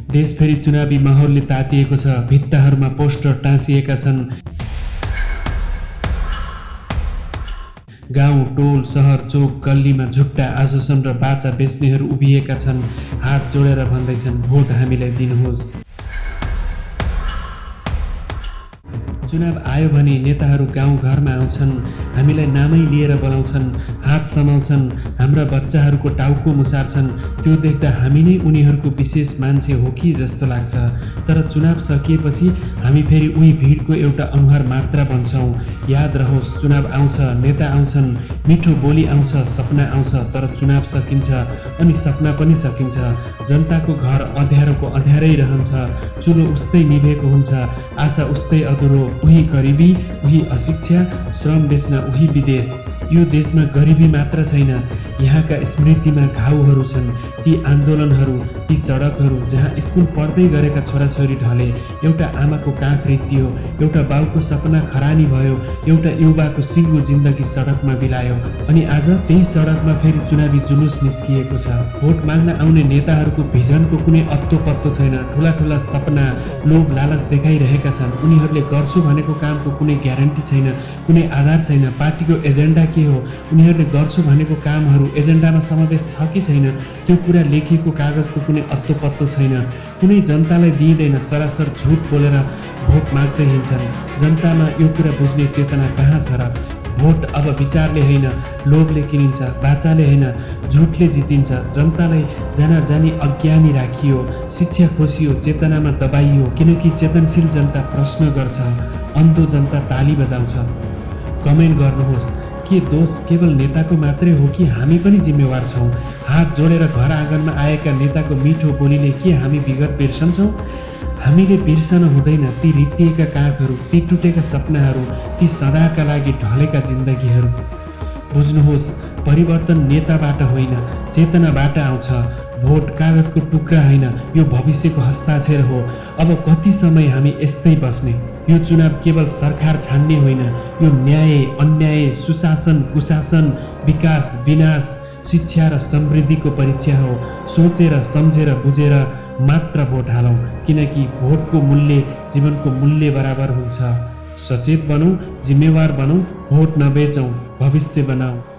देश फेरि चुनावी माहौलले तातिएको छ। भित्ताहरूमा पोस्टर टाँसिएका छन्। गाउँ, टोल, सहर, चोक, गल्लीमा झुट्टा आश्वासन र बाचा बेच्नेहरू उभिएका छन्। हात जोडेर भन्दैछन्, भोट हामीलाई दिनुहोस्। चुनाव आयो भने नेताहरू गाउँ घरमा आउँछन्, हामीलाई नामै लिएर बोलाउँछन्, हात समाउँछन्, हाम्रा बच्चाहरूको टाउको मुसार्छन्। त्यो देख्दा हामी नै उनीहरूको विशेष मान्छे हो कि जस्तो लाग्छ। तर चुनाव सकिएपछि हामी फेरि उही भिडको एउटा अनुहार मात्र बन्छौँ। याद रहोस्, चुनाव आउँछ, नेता आउँछन्, मिठो बोली आउँछ, सपना आउँछ, तर चुनाव सकिन्छ अनि सपना पनि सकिन्छ। जनताको घर अँध्यारोको अँध्यारै रहन्छ। चुलो उस्तै निभेको हुन्छ, आशा उस्तै अधुरो। उही गरिबी, उही अशिक्षा, श्रम बेच्न उही विदेश। यो देशमा गरिबी मात्र छैन, यहाँका स्मृतिमा घाउहरू छन्। ती आन्दोलनहरू, ती सडकहरू जहाँ स्कुल पढ्दै गरेका छोराछोरी ढले, एउटा आमाको काख रित्तियो, एउटा बाउको सपना खरानी भयो, एउटा युवाको सिङ्गो जिन्दगी सडकमा बिलायो। अनि आज त्यही सडकमा फेरि चुनावी जुलुस निस्किएको छ। भोट माग्न आउने नेताहरूको भिजनको कुनै अत्तो पत्तो छैन। ठुला ठुला सपना, लोभ लालच देखाइरहेका छन्। उनीहरूले गर्छु भनेको कामको कुनै ग्यारेन्टी छैन, कुनै आधार छैन। पार्टीको एजेन्डा के हो, उनीहरूले गर्छु भनेको कामहरू एजेन्डामा समावेश छ कि छैन, त्यो कुरा लेखिएको कागजको कुनै अत्तो पत्तो छैन। कुनै जनतालाई दिइँदैन, सरासर झुट बोलेर भोट माग्दै हिँड्छन्। जनतामा यो कुरा बुझ्ने चेतना कहाँ छ र? भोट अब विचारले होइन, लोभले किनिन्छ, बाचाले होइन, झुटले जितिन्छ। जनतालाई जानी अज्ञानी राखियो, शिक्षा खोसियो, चेतनामा दबाइयो। किनकि चेतनशील जनता प्रश्न गर्छ, अन्धो जनता ताली बजाउँछ। कमेन्ट गर्नुहोस्, के दोष केवल नेताको मात्रै हो कि हामी पनि जिम्मेवार छौँ? हात जोडेर घर आँगनमा आएका नेताको मिठो बोलीले के हामी विगत बिर्सन्छौँ? हामीले बिर्सन हुँदैन ती रित्तिएका काखहरू, ती टुटेका सपनाहरू, ती सदाका लागि ढलेका जिन्दगीहरू। बुझ्नुहोस्, परिवर्तन नेताबाट होइन, चेतनाबाट आउँछ। भोट कागजको टुक्रा होइन, यो भविष्यको हस्ताक्षर हो। अब कति समय हामी यस्तै बस्ने? यो चुनाव केवल सरकार छान्ने होइन, यो न्याय, अन्याय, सुशासन, कुशासन, विकास, विनाश, शिक्षा र समृद्धिको परीक्षा हो। सोचेर सम्झेर बुझेर मात्र भोट हालौँ, किनकि भोटको मूल्य जीवनको मूल्य बराबर हुन्छ। सचेत बनौँ, जिम्मेवार बनौँ, भोट नबेचौँ, भविष्य बनाऊ।